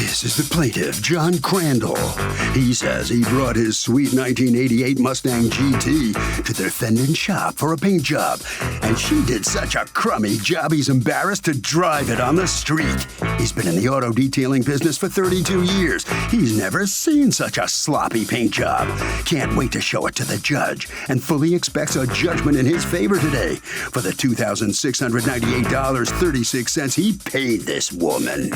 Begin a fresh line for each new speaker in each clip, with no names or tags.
This is the plaintiff, John Crandall. He says he brought his sweet 1988 Mustang GT to the defendant's shop for a paint job, and she did such a crummy job he's embarrassed to drive it on the street. He's been in the auto detailing business for 32 years. He's never seen such a sloppy paint job. Can't wait to show it to the judge, and fully expects a judgment in his favor today for the $2,698.36 he paid this woman.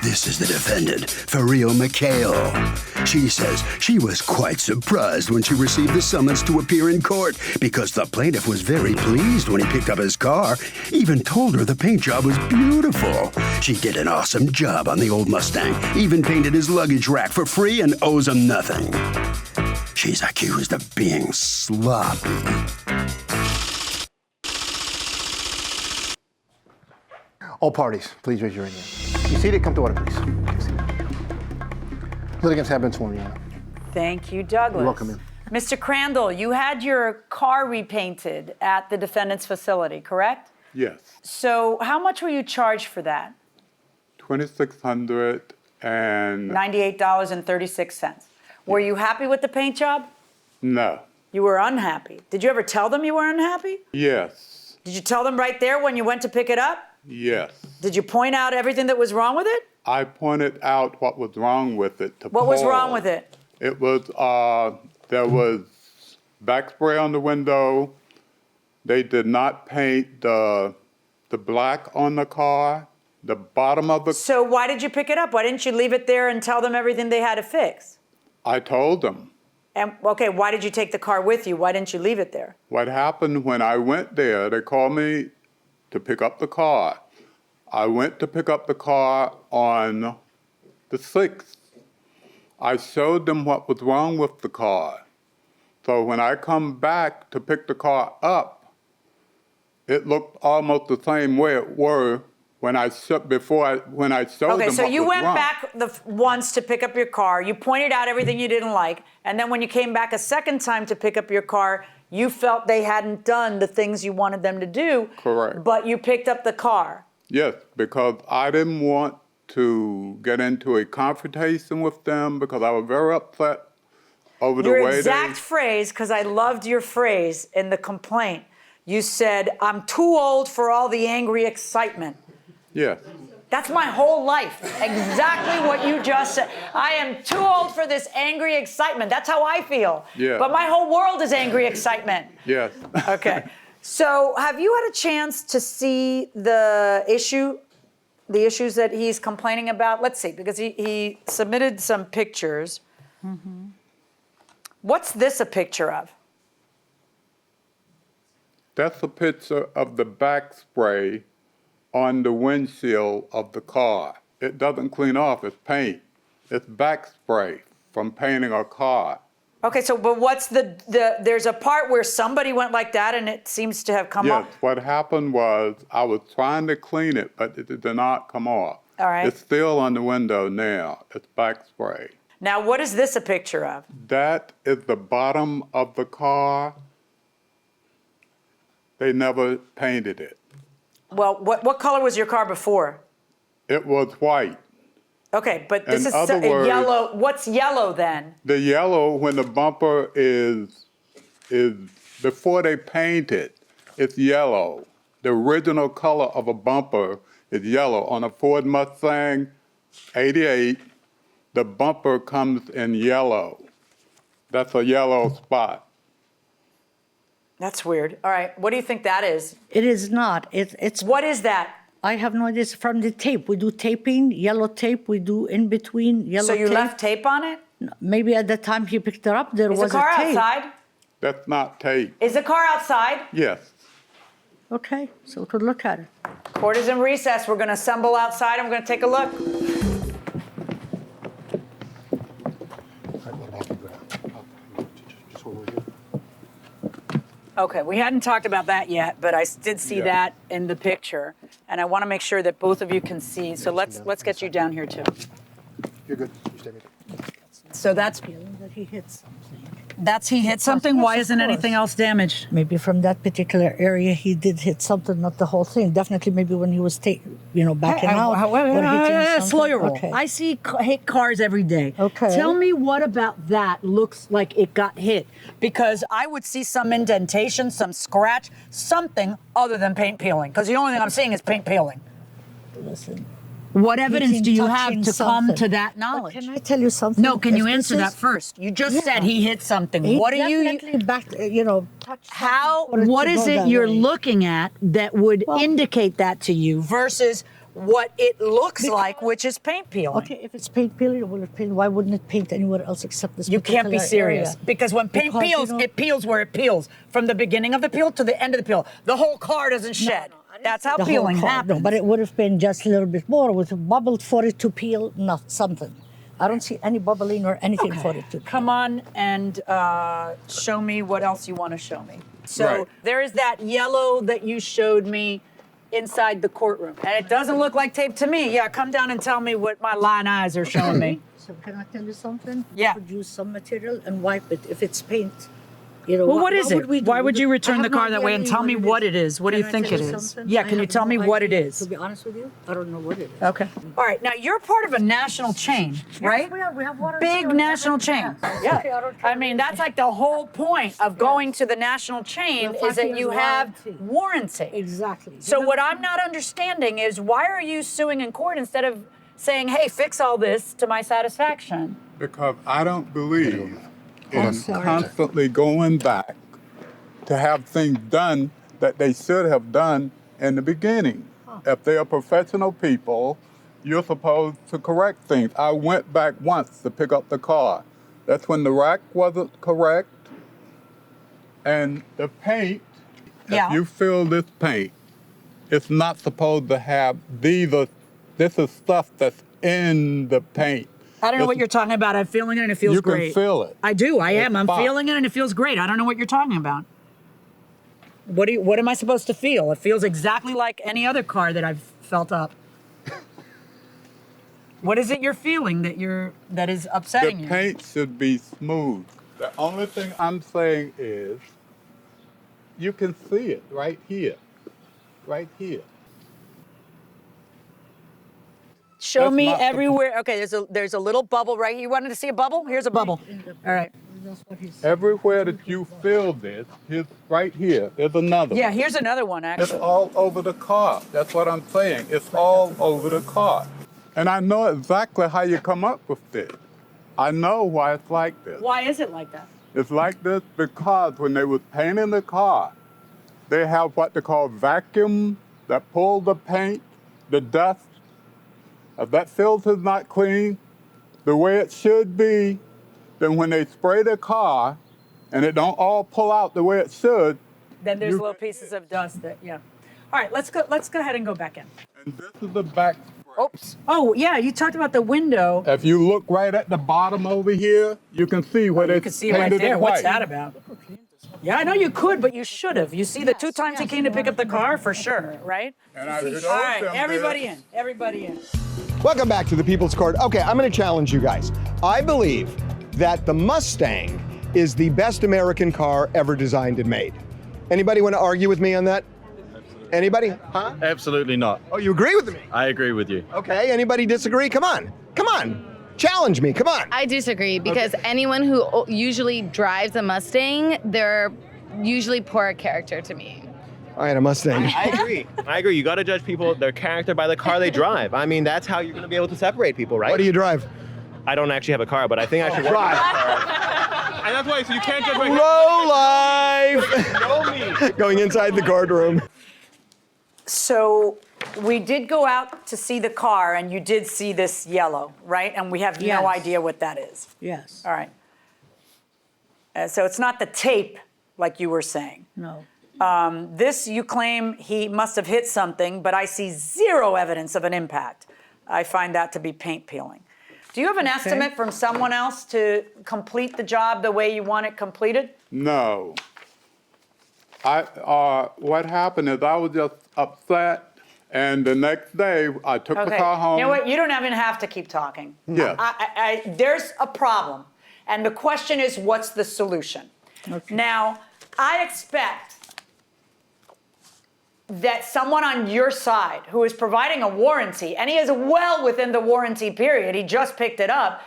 This is the defendant, Farrell McHale. She says she was quite surprised when she received the summons to appear in court because the plaintiff was very pleased when he picked up his car, even told her the paint job was beautiful. She did an awesome job on the old Mustang, even painted his luggage rack for free and owes him nothing. She's accused of being sloppy.
All parties, please raise your right hand. You seated? Come to order, please. Litigants have been sworn, Your Honor.
Thank you, Douglas.
You're welcome, ma'am.
Mr. Crandall, you had your car repainted at the defendant's facility, correct?
Yes.
So how much were you charged for that?
$2,600 and
$98.36. Were you happy with the paint job?
no.
You were unhappy. Did you ever tell them you were unhappy?
Yes.
Did you tell them right there when you went to pick it up?
Yes.
Did you point out everything that was wrong with it?
I pointed out what was wrong with it to
What was
Paul.
wrong with it?
It was, there was back spray on the window. They did not paint the black on the car, the bottom of the...
So why did you pick it up? Why didn't you leave it there and tell them everything they had to fix?
I told them.
And okay, why did you take the car with you? Why didn't you leave it there?
What happened when I went there, they called me to pick up the car. I went to pick up the car on the 6th. I showed them what was wrong with the car. So when I come back to pick the car up, it looked almost the same way it were when I showed them what was wrong.
Okay, so you went back once to pick up your car. You pointed out everything you didn't like, and then when you came back a second time to pick up your car, you felt they hadn't done the things you wanted them to do.
Correct.
But you picked up the car.
Yes, because I didn't want to get into a confrontation with them because I was very upset over the way
Your exact phrase, because I loved your phrase in the complaint, you said, "I'm too old for all the angry excitement."
Yes.
That's my whole life. Exactly what you just said. I am too old for this angry excitement. That's how I feel.
Yeah.
But my whole world is angry excitement.
Yes.
Okay. So have you had a chance to see the issues that he's complaining about? Let's see, because he submitted some pictures. Mm-hmm. What's this a picture of?
That's a picture of the back spray on the windshield of the car. It doesn't clean off, it's paint. It's back spray from painting a car.
Okay, so but what's there's a part where somebody went like that and it seems to have come off?
Yes, what happened was I was trying to clean it, but it did not come off.
All right.
It's still on the window now. It's back spray.
Now, what is this a picture of?
That is the bottom of the car. They never painted it.
Well, what color was your car before?
It was white.
Okay, but this
In
is
other words,
yellow. What's yellow then?
The yellow, when the bumper is before they paint it, it's yellow. The original color of a bumper is yellow. On a Ford Mustang 88, the bumper comes in yellow. That's a yellow spot.
That's weird. All right, what do you think that is?
It is not. It's.
What is that?
I have no idea. It's from the tape. We do taping, yellow tape. We do in between yellow
So you
tape.
left tape on it?
Maybe at the time he picked it up, there
Is
was
the car
a tape.
outside?
That's not tape.
Is the car outside?
Yes.
Okay, so we could look at it.
Court is in recess. We're going to assemble outside and we're going to take a look. Okay, we hadn't talked about that yet, but I did see that in the picture, and I want to make sure that both of you can see. So let's get you down here too.
You're good. You stay right there.
So that's
Feeling that he hit something.
That's he hit something?
Yes,
Why
of
isn't
course.
anything else damaged?
Maybe from that particular area, he did hit something, not the whole thing. Definitely, maybe when he was backing out. or hitting
Slow
something.
your roll.
Okay.
I see hit cars every day.
Okay.
Tell me what about that looks like it got hit? Because I would see some indentation, some scratch, something other than paint peeling. Because the only thing I'm seeing is paint peeling.
Listen.
What evidence
Hitting,
do you have
touching
to come
something.
to that
But
knowledge?
can I tell you something?
No, can you
If
answer
this
that
is-
first? You just
Yeah.
said he hit something.
He
What are you?
definitely touched something
How?
for it
What
to
is
go
it
that
you're
way.
looking at that would
Well-
indicate that to you versus what it looks like, which is paint peeling?
Okay, if it's paint peeling, will it paint? Why wouldn't it paint anywhere else except this
You can't be
particular
serious
area?
because when paint
Because,
peels, it peels where it peels, from the beginning of the peel to the end of the peel. The whole car doesn't shed. That's how
The whole
peeling
car,
happens.
No, but it would have been just a little bit more with bubbled for it to peel, not something. I don't see any bubbling or anything for it to peel.
Come on and show me what else you want to show me. So
Right.
there is that yellow that you showed me inside the courtroom, and it doesn't look like tape to me. Yeah, come down and tell me what my lying eyes are showing me.
So can I tell you something?
Yeah.
We could use some material and wipe it if it's paint.
Well, what is it?
would we do?
Why would you
I
return
have
the
no
car that
idea
way and
really
tell me what it is? What do you
Can I
think
tell
it
you
is?
something?
Yeah,
I
can you
have
tell me
no
what it
idea.
is?
To be honest with you, I don't know what it is.
Okay. All right. Now you're part of a national chain, right?
we have water
Big
here.
national chain.
Yeah. Okay, I don't care.
I mean, that's like the whole point of going to the national chain
Yeah,
is that
5
you
years
have
warranty.
warranty.
Exactly.
So
You know-
what I'm not understanding is why are you suing in court instead of saying, "Hey, fix all this to my satisfaction"?
Because I don't believe in
sorry.
constantly going back to have things done that they should have done in the beginning. If they are professional people, you're supposed to correct things. I went back once to pick up the car. That's when the rack wasn't correct. And the paint,
Yeah.
if you fill this paint, it's not supposed to have this is stuff that's in the paint.
I don't know
This-
what you're talking about. I'm feeling it and it feels
You can
great.
feel it.
I do. I am.
It's
I'm
fine.
feeling it and it feels great. I don't know what you're talking about. What am I supposed to feel? It feels exactly like any other car that I've felt up. What is it you're feeling that is upsetting
The
you?
paint should be smooth. The only thing I'm saying is you can see it right here. Right here.
Show
That's
me
not the-
everywhere. Okay, there's a little bubble right here. You wanted to see a bubble? Here's a bubble. All right.
That's what he's
Everywhere that you feel this, here's right here. There's another.
Yeah, here's another one
It's
actually.
all over the car. That's what I'm saying. It's all over the car. And I know exactly how you come up with this. I know why it's like this.
Why is it like that?
It's like this because when they was painting the car, they have what they call vacuum that pull the paint, the dust. If that filter's not clean, the way it should be, then when they spray the car and it don't all pull out the way it should,
Then there's
You-
little pieces of dust that, yeah. All right, let's go ahead and go back in.
and this is the back spray.
Oops. Oh, yeah, you talked about the window.
If you look right at the bottom over here, you can see where they
You can see right
painted
there.
it
What's
white.
that about? Yeah, I know you could, but you should have. You see the two times he came to pick up the car, for sure, right?
And I showed
All right,
them
everybody
this.
in. Everybody in.
Welcome back to the People's Court. Okay, I'm going to challenge you guys. I believe that the Mustang is the best American car ever designed and made. Anybody want to argue with me on that? Anybody? Huh?
Absolutely not.
Oh, you agree with me?
I agree with you.
Okay, anybody disagree? Come on. Come on. Challenge me. Come on.
I disagree because anyone who usually drives a Mustang, they're usually poor character to me.
I had a Mustang.
I agree. I agree. You got to judge people, their character by the car they drive. I mean, that's how you're going to be able to separate people, right?
What do you drive?
I don't actually have a car, but I think I should
Drive.
And that's why, so you can't judge my
Low life.
Know me.
Going inside the courtroom.
So we did go out to see the car, and you did see this yellow, right? And we have
Yes.
no idea what that is.
Yes.
All right. So it's not the tape, like you were saying.
No.
This, you claim he must have hit something, but I see zero evidence of an impact. I find that to be paint peeling. Do you have an estimate from someone else to complete the job the way you want it completed?
No. What happened is I was just upset, and the next day I took the car home.
You know what? You don't even have to keep talking.
Yeah.
There's a problem. And the question is, what's the solution?
Okay.
Now, I expect that someone on your side who is providing a warranty, and he is well within the warranty period, he just picked it up,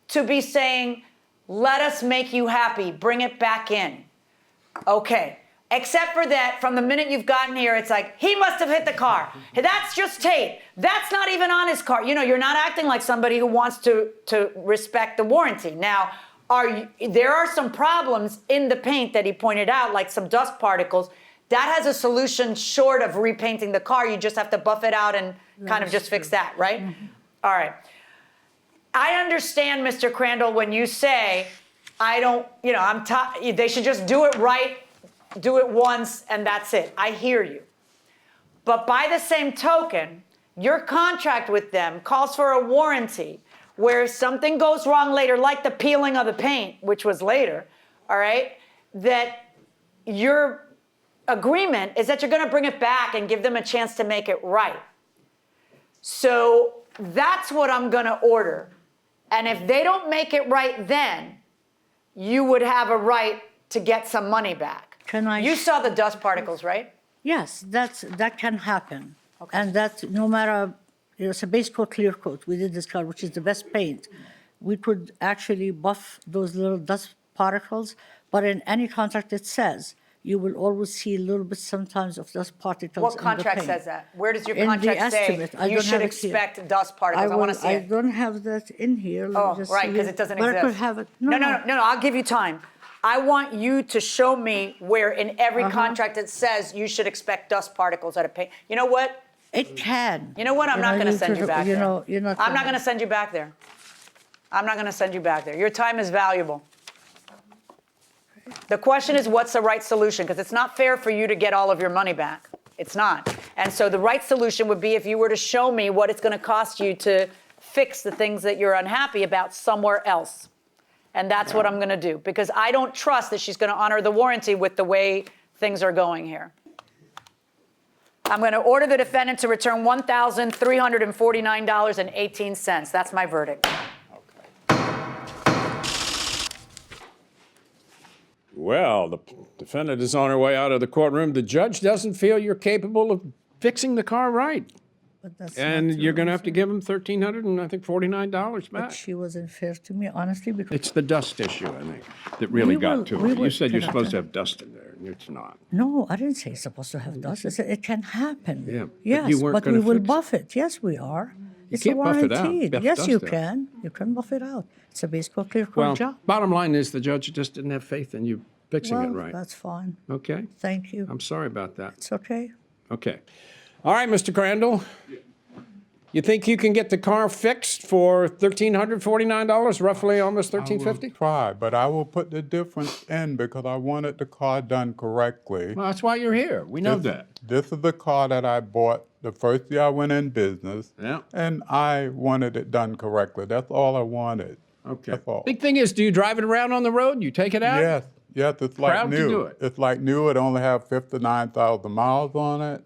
to be saying, let us make you happy, bring it back in. Okay. Except for that, from the minute you've gotten here, it's like, he must have hit the car. That's just tape. That's not even on his car. You know, you're not acting like somebody who wants to respect the warranty. Now, there are some problems in the paint that he pointed out, like some dust particles. That has a solution short of repainting the car. You just have to buff it out and kind of just fix that, right? Mm-hmm. All right. I understand, Mr. Crandall, when you say, they should just do it right, do it once, and that's it. I hear you. But by the same token, your contract with them calls for a warranty where if something goes wrong later, like the peeling of the paint, which was later, all right, that your agreement is that you're going to bring it back and give them a chance to make it right. So that's what I'm going to order. And if they don't make it right then, you would have a right to get some money back. You saw the dust particles, right?
Yes, that can happen. Okay. And that no matter, it's a base coat, clear coat. We did this color, which is the best paint. We could actually buff those little dust particles, but in any contract it says you will always see a little bit sometimes of dust particles.
What contract says that? Where does your contract say you should expect dust particles? I want to see it.
I don't have that in here.
Oh, right, because it doesn't exist.
But I could have it.
No, I'll give you time. I want you to show me where in every contract it says you should expect dust particles out of paint. You know what?
It can.
You know what? I'm not going to send you back there.
I'm
not going to send you back there. I'm not going to send you back there. Your time is valuable. The question is, what's the right solution? Because it's not fair for you to get all of your money back. It's not. And so the right solution would be if you were to show me what it's going to cost you to fix the things that you're unhappy about somewhere else. And that's what I'm going to do, because I don't trust that she's going to honor the warranty with the way things are going here. I'm going to order the defendant to return $1,349.18. That's my verdict.
Well, the defendant is on her way out of the courtroom. The judge doesn't feel you're capable of fixing the car right. And you're going to have to give him $1,349 back.
But she wasn't fair to me, honestly, because
it's the dust issue, I think, that really got to her. You said you're supposed to have dust in there, and it's not.
No, I didn't say it's supposed to have dust. I said it can happen.
Yeah,
yes, but we will buff it. Yes, we are.
You can't buff it out.
Yes, you can. You can buff it out. It's a basic clear coat job.
Bottom line is the judge just didn't have faith in you fixing it right.
That's fine.
Okay.
Thank you.
I'm sorry about that.
It's okay.
Okay. All right, Mr. Crandall. You think you can get the car fixed for $1,349, roughly almost $1,350?
I will try, but I will put the difference in because I wanted the car done correctly.
Well, that's why you're here. We know that.
This is the car that I bought the first year I went in business, and I wanted it done correctly. That's all I wanted.
Okay.
That's all.
Big thing is, do you drive it around on the road? You take it out?
Yes, it's like
Proud
new.
to do it.
It's like new. It only has 59,000 miles on it,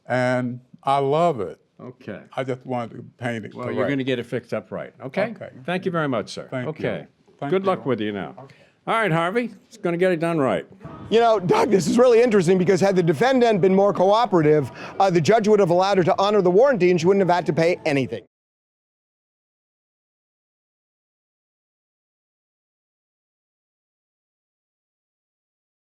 and I love it.
Okay.
I just wanted to paint it correct.
You're going to get it fixed up right. Okay?
Okay.
Thank you very much, sir.
Thank you.
Good luck with you now. All right, Harvey. It's going to get it done right.
You know, Doug, this is really interesting because had the defendant been more cooperative, the judge would have allowed her to honor the warranty and she wouldn't have had to pay anything.